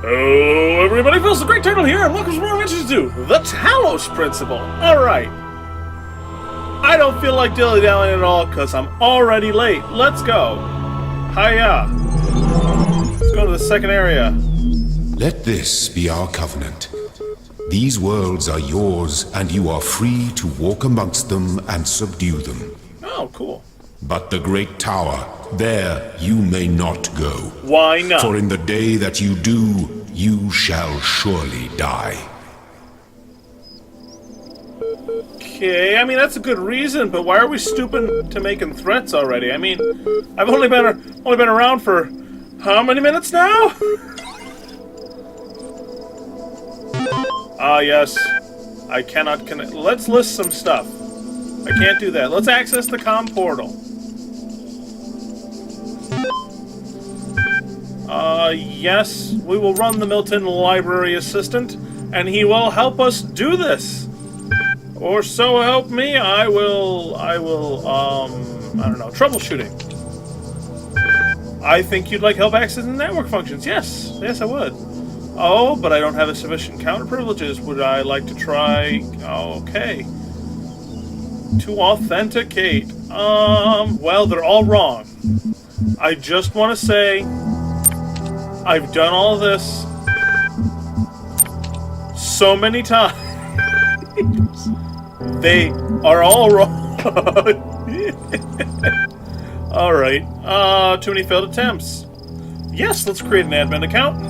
Hello everybody, PhillisTheGreatTurtle here, and welcome to more adventures to the Talos Principle. Alright. I don't feel like dilly-dallying at all, because I'm already late. Let's go. Hiya. Let's go to the second area. Let this be our covenant. These worlds are yours, and you are free to walk amongst them and subdue them. Oh, cool. But the great tower, there you may not go. Why not? For in the day that you do, you shall surely die. Okay, I mean, that's a good reason, but why are we stooping to making threats already? I mean, I've only been around for how many minutes now? Ah, yes. I cannot connect. Let's list some stuff. I can't do that. Let's access the comm portal. Yes, we will run the Milton Library Assistant, and he will help us do this. Or so help me, I don't know, troubleshooting. I think you'd like help accessing network functions. Yes, I would. Oh, but I don't have a sufficient counter privileges. Would I like to try? Okay. To authenticate. Well, they're all wrong. I just want to say, I've done all of this so many times. They are all wrong. Alright. Too many failed attempts. Yes, let's create an admin account.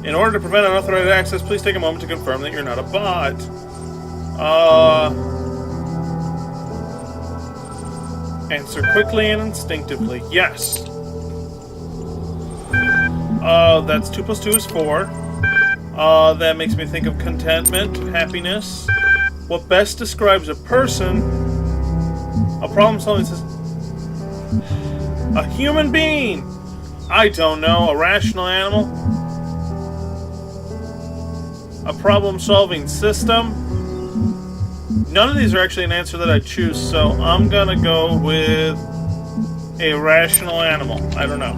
In order to prevent unauthorized access, please take a moment to confirm that you're not a bot. Answer quickly and instinctively. Yes. That's 2 plus 2 is 4. That makes me think of contentment, happiness. What best describes a person? A problem-solving system. A human being! I don't know. A rational animal? A problem-solving system? None of these are actually an answer that I choose, so I'm gonna go with a rational animal. I don't know.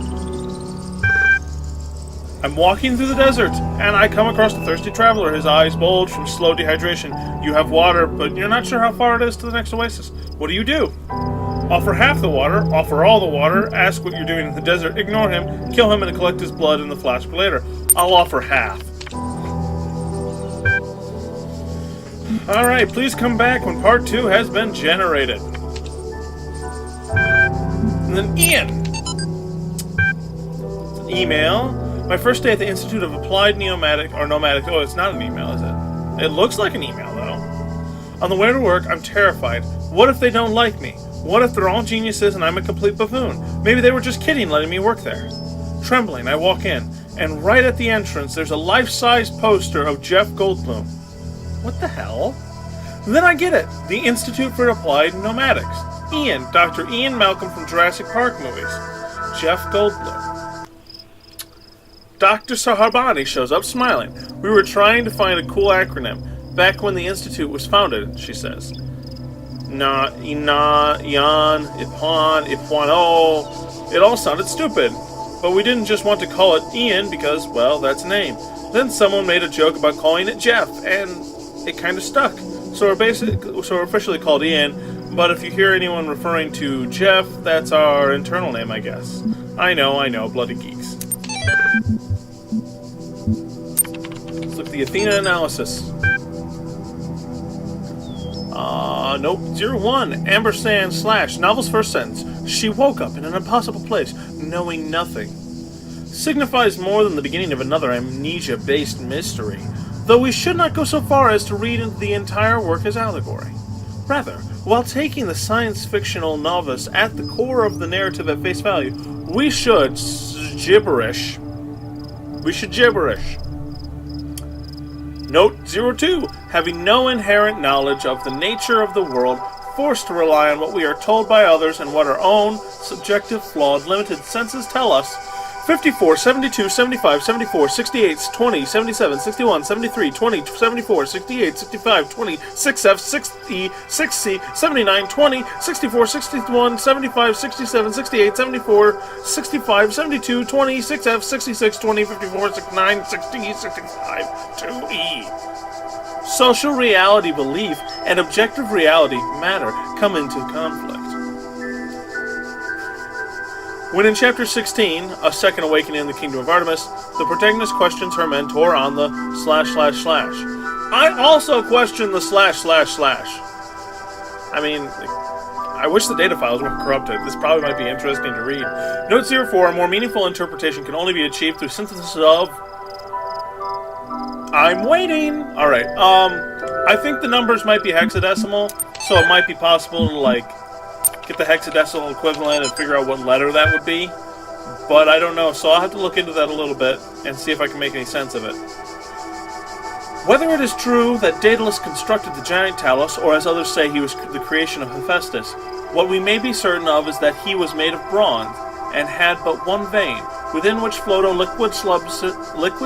I'm walking through the desert, and I come across a thirsty traveler. His eyes bulge from slow dehydration. You have water, but you're not sure how far it is to the next oasis. What do you do? Offer half the water, offer all the water, ask what you're doing in the desert, ignore him, kill him, and collect his blood in the flask later. I'll offer half. Alright, please come back when part 2 has been generated. And then Ian. Email. My first day at the Institute of Applied Nomadic. Oh, it's not an email, is it? It looks like an email, though. On the way to work, I'm terrified. What if they don't like me? What if they're all geniuses and I'm a complete buffoon? Maybe they were just kidding letting me work there. Trembling, I walk in, and right at the entrance, there's a life-size poster of Jeff Goldblum. What the hell? Then I get it. The Institute for Applied Nomadics. Ian, Dr. Ian Malcolm from Jurassic Park movies. Jeff Goldblum. Dr. Saharbani shows up smiling. We were trying to find a cool acronym back when the Institute was founded, she says. Na, Ina, Ian, Ipan, Ipuano. It all sounded stupid. But we didn't just want to call it Ian because, well, that's a name. Then someone made a joke about calling it Jeff, and it kind of stuck. So we're officially called Ian, but if you hear anyone referring to Jeff, that's our internal name, I guess. I know, bloody geeks. Let's look at the Athena analysis. Nope. 01. Ampersand / novel's first sentence. She woke up in an impossible place, knowing nothing. Signifies more than the beginning of another amnesia-based mystery, though we should not go so far as to read into the entire work as allegory. Rather, while taking the science-fictional novice at the core of the narrative at face value, we should gibberish. Note 02. Having no inherent knowledge of the nature of the world, forced to rely on what we are told by others and what our own subjective, flawed, limited senses tell us, 54, 72, 75, 74, 68, 20, 77, 61, 73, 20, 74, 68, 65, 20, 6F, 6E, 6C, 79, 20, 64, 61, 75, 67, 68, 74, 65, 72, 20, 6F, 66, 20, 54, 69, 60, 65, 2E. Social reality belief and objective reality matter come into conflict. When in Chapter 16, A Second Awakening in the Kingdom of Artemis, the protagonist questions her mentor on the ///. I also question the ///. I mean, I wish the data files weren't corrupted. This probably might be interesting to read. Note 04, a more meaningful interpretation can only be achieved through synthesis of... I'm waiting! Alright, I think the numbers might be hexadecimal, so it might be possible to, like, get the hexadecimal equivalent and figure out what letter that would be. But I don't know, so I'll have to look into that a little bit and see if I can make any sense of it. Whether it is true that Daedalus constructed the giant Talos, or as others say he was the creation of Hephaestus, what we may be certain of is that he was made of bronze and had but one vein, within which flowed a liquid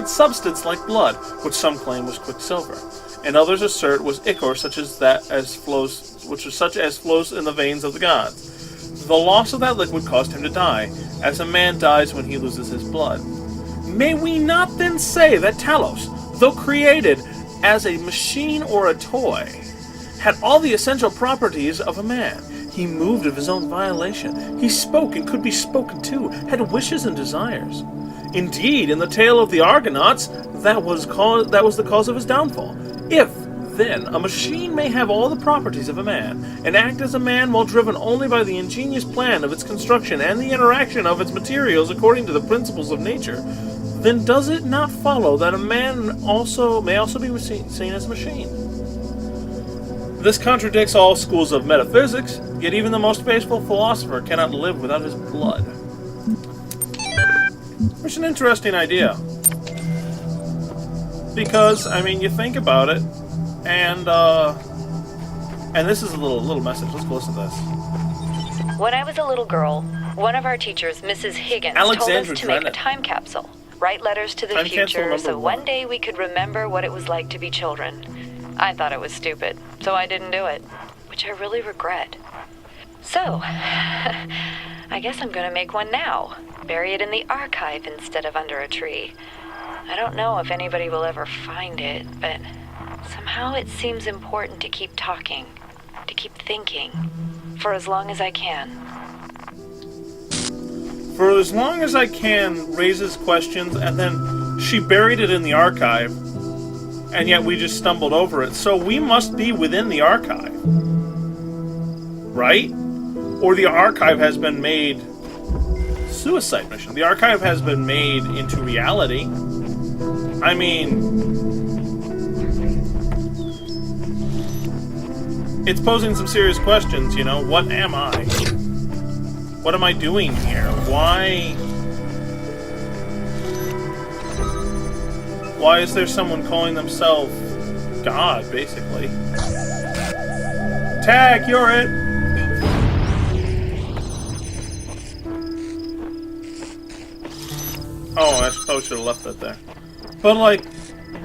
substance like blood, which some claim was quicksilver, and others assert was ichor, such as flows in the veins of the gods. The loss of that liquid caused him to die, as a man dies when he loses his blood. May we not then say that Talos, though created as a machine or a toy, had all the essential properties of a man? He moved of his own violation. He spoke and could be spoken to, had wishes and desires. Indeed, in the tale of the Argonauts, that was the cause of his downfall. If, then, a machine may have all the properties of a man, and act as a man while driven only by the ingenious plan of its construction and the interaction of its materials according to the principles of nature, then does it not follow that a man may also be seen as a machine? This contradicts all schools of metaphysics, yet even the most faithful philosopher cannot live without his blood. Which is an interesting idea. Because, I mean, you think about it, and this is a little message. Let's go listen to this. When I was a little girl, one of our teachers, Mrs. Higgins, told us to make a time capsule, write letters to the future, so one day we could remember what it was like to be children. I thought it was stupid, so I didn't do it, which I really regret. So, I guess I'm gonna make one now, bury it in the archive instead of under a tree. I don't know if anybody will ever find it, but somehow it seems important to keep talking, to keep thinking, for as long as I can. For as long as I can raises questions, and then she buried it in the archive, and yet we just stumbled over it. So we must be within the archive. Right? Or the archive has been made... Suicide mission. The archive has been made into reality. I mean... It's posing some serious questions, you know? What am I? What am I doing here? Why is there someone calling themselves God, basically? Tag, you're it! Oh, I probably should have left that there. But, like,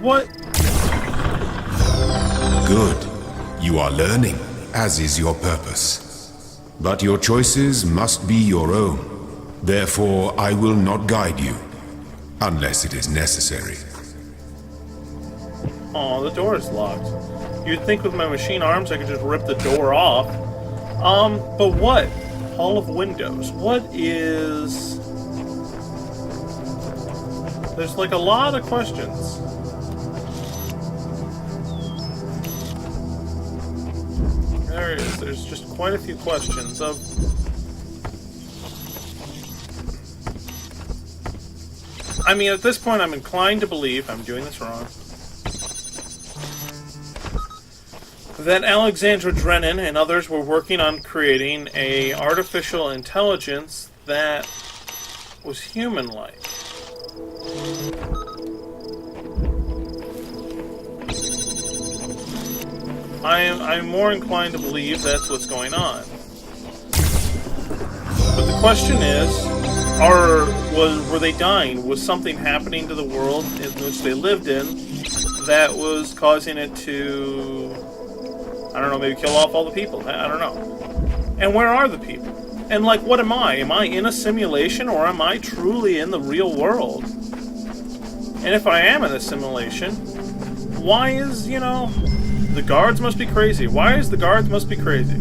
what? Good. You are learning, as is your purpose. But your choices must be your own. Therefore, I will not guide you, unless it is necessary. Oh, the door is locked. You'd think with my machine arms I could just rip the door off. But what? Hall of Windows. What is... There's like a lot of questions. There it is. There's just quite a few questions of... I mean, at this point I'm inclined to believe, I'm doing this wrong, that Alexandra Drennan and others were working on creating an artificial intelligence that was human-like. I'm more inclined to believe that's what's going on. But the question is, were they dying? Was something happening to the world in which they lived in that was causing it to, I don't know, maybe kill off all the people? I don't know. And where are the people? And like, what am I? Am I in a simulation, or am I truly in the real world? And if I am in a simulation, why is, the guards must be crazy. Why is the guards must be crazy?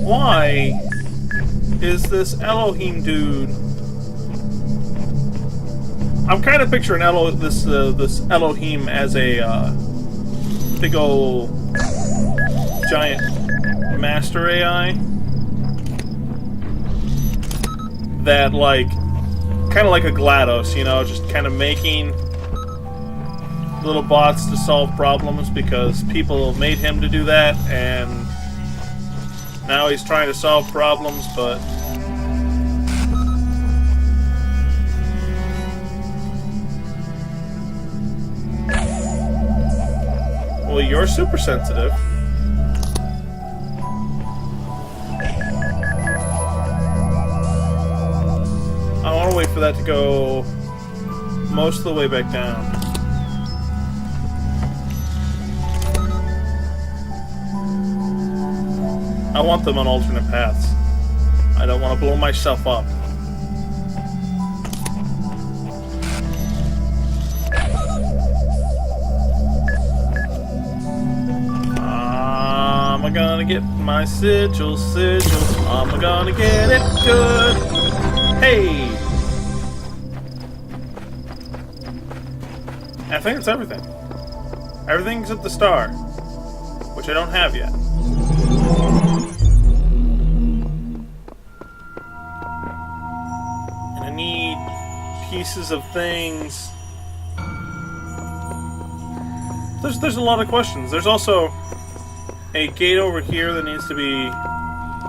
Why is this Elohim dude? I'm kind of picturing this Elohim as a big old giant master AI that, like, kind of like a GLaDOS, just kind of making little bots to solve problems because people made him to do that, and now he's trying to solve problems, but well, you're super sensitive. I want to wait for that to go most of the way back down. I want them on alternate paths. I don't want to blow myself up. I'm gonna get my sigil. I'm gonna get it good. Hey! I think it's everything. Everything except the star, which I don't have yet. Pieces of things. There's a lot of questions. There's also a gate over here that needs to be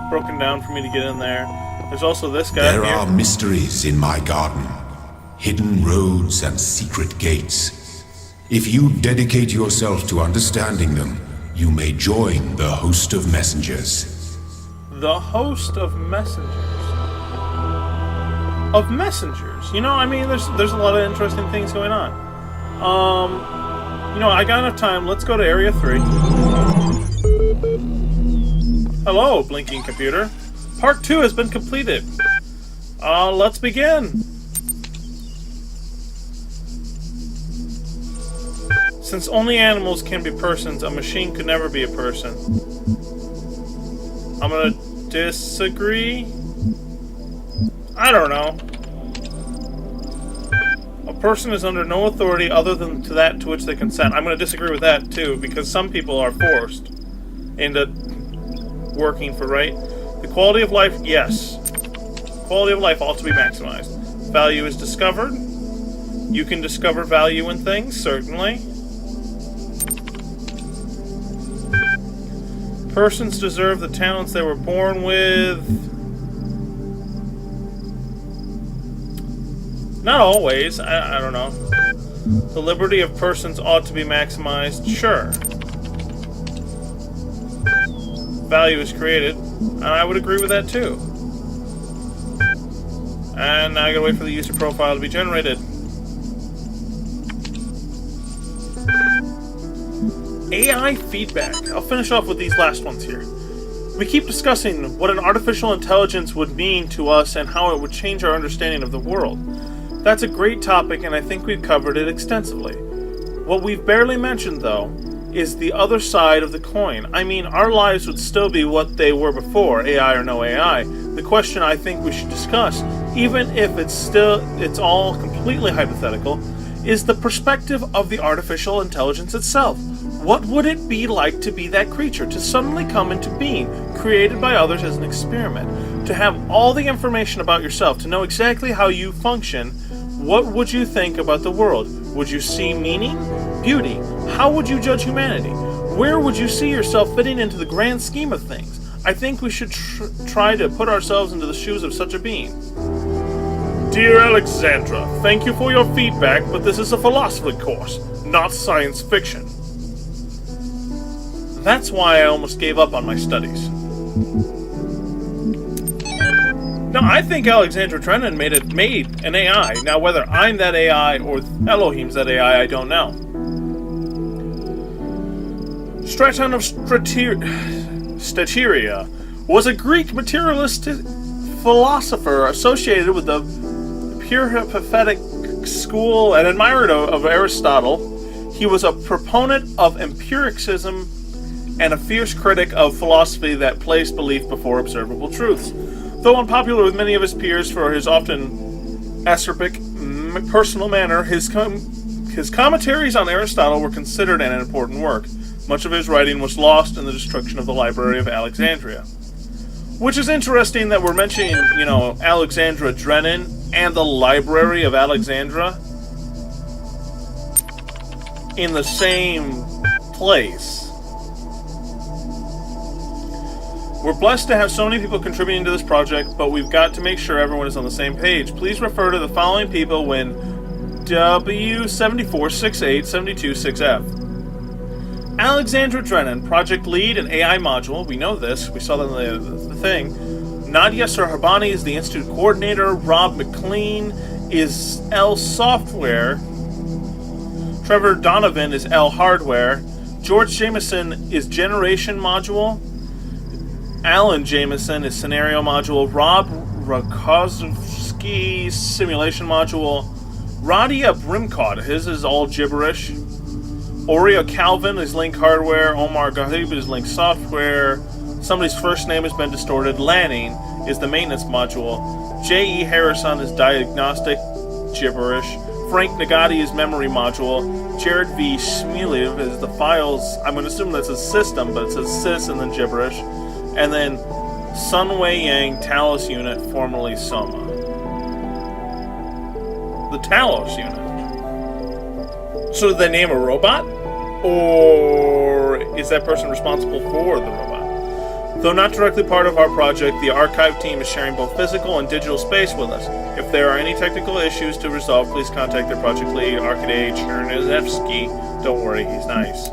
broken down for me to get in there. There's also this guy There here. are mysteries in my garden, hidden roads and secret gates. If you dedicate yourself to understanding them, you may join the host of messengers. The host of messengers. Of messengers. There's a lot of interesting things going on. I got enough time. Let's go to Area 3. Hello, blinking computer. Part 2 has been completed. Let's begin. Since only animals can be persons, a machine could never be a person. I'm gonna disagree. I don't know. A person is under no authority other than to that to which they consent. I'm going to disagree with that too, because some people are forced into working for right. The quality of life, yes. Quality of life ought to be maximized. Value is discovered. You can discover value in things, certainly. Persons deserve the talents they were born with. Not always. I don't know. The liberty of persons ought to be maximized. Sure. Value is created. And I would agree with that too. And now I gotta wait for the user profile to be generated. AI feedback. I'll finish off with these last ones here. We keep discussing what an artificial intelligence would mean to us and how it would change our understanding of the world. That's a great topic, and I think we've covered it extensively. What we've barely mentioned, though, is the other side of the coin. I mean, our lives would still be what they were before, AI or no AI. The question I think we should discuss, even if it's all completely hypothetical, is the perspective of the artificial intelligence itself. What would it be like to be that creature, to suddenly come into being, created by others as an experiment, to have all the information about yourself, to know exactly how you function? What would you think about the world? Would you see meaning? Beauty? How would you judge humanity? Where would you see yourself fitting into the grand scheme of things? I think we should try to put ourselves into the shoes of such a being. Dear Alexandra, thank you for your feedback, but this is a philosophy course, not science fiction. That's why I almost gave up on my studies. No, I think Alexandra Drennan made an AI. Now, whether I'm that AI or Elohim's that AI, I don't know. Straton of Stateria was a Greek materialist philosopher associated with the Peripatetic school and admirer of Aristotle. He was a proponent of empiricism and a fierce critic of philosophy that placed belief before observable truths. Though unpopular with many of his peers for his often acerbic, personal manner, his commentaries on Aristotle were considered an important work. Much of his writing was lost in the destruction of the Library of Alexandria. Which is interesting that we're mentioning, Alexandra Drennan and the Library of Alexandria in the same place. We're blessed to have so many people contributing to this project, but we've got to make sure everyone is on the same page. Please refer to the following people when W746872-6F. Alexandra Drennan, project lead and AI module. We know this. We saw that in the thing. Nadia Sarhabani is the institute coordinator. Rob McLean is L Software. Trevor Donovan is L Hardware. George Jameson is Generation Module. Alan Jameson is Scenario Module. Rob Rakozowski Simulation Module. Radia Brimcott, his is all gibberish. Oreo Calvin is Link Hardware. Omar Gahib is Link Software. Somebody's first name has been distorted. Lanning is the Maintenance Module. J.E. Harrison is Diagnostic, gibberish. Frank Nagati is Memory Module. Jared V. Shmulev is the Files. I'm going to assume that's a system, but it says sys and then gibberish. And then Sunway Yang Talos Unit, formerly Soma. The Talos Unit. So did they name a robot? Or is that person responsible for the robot? Though not directly part of our project, the archive team is sharing both physical and digital space with us. If there are any technical issues to resolve, please contact their project lead, Arkady Chernizevsky. Don't worry, he's nice.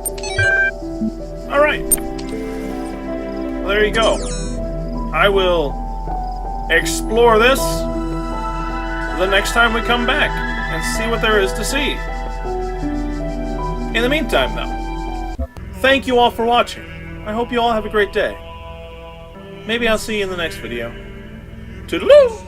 Alright. Well, there you go. I will explore this the next time we come back and see what there is to see. In the meantime, though, thank you all for watching. I hope you all have a great day. Maybe I'll see you in the next video. Toodaloo!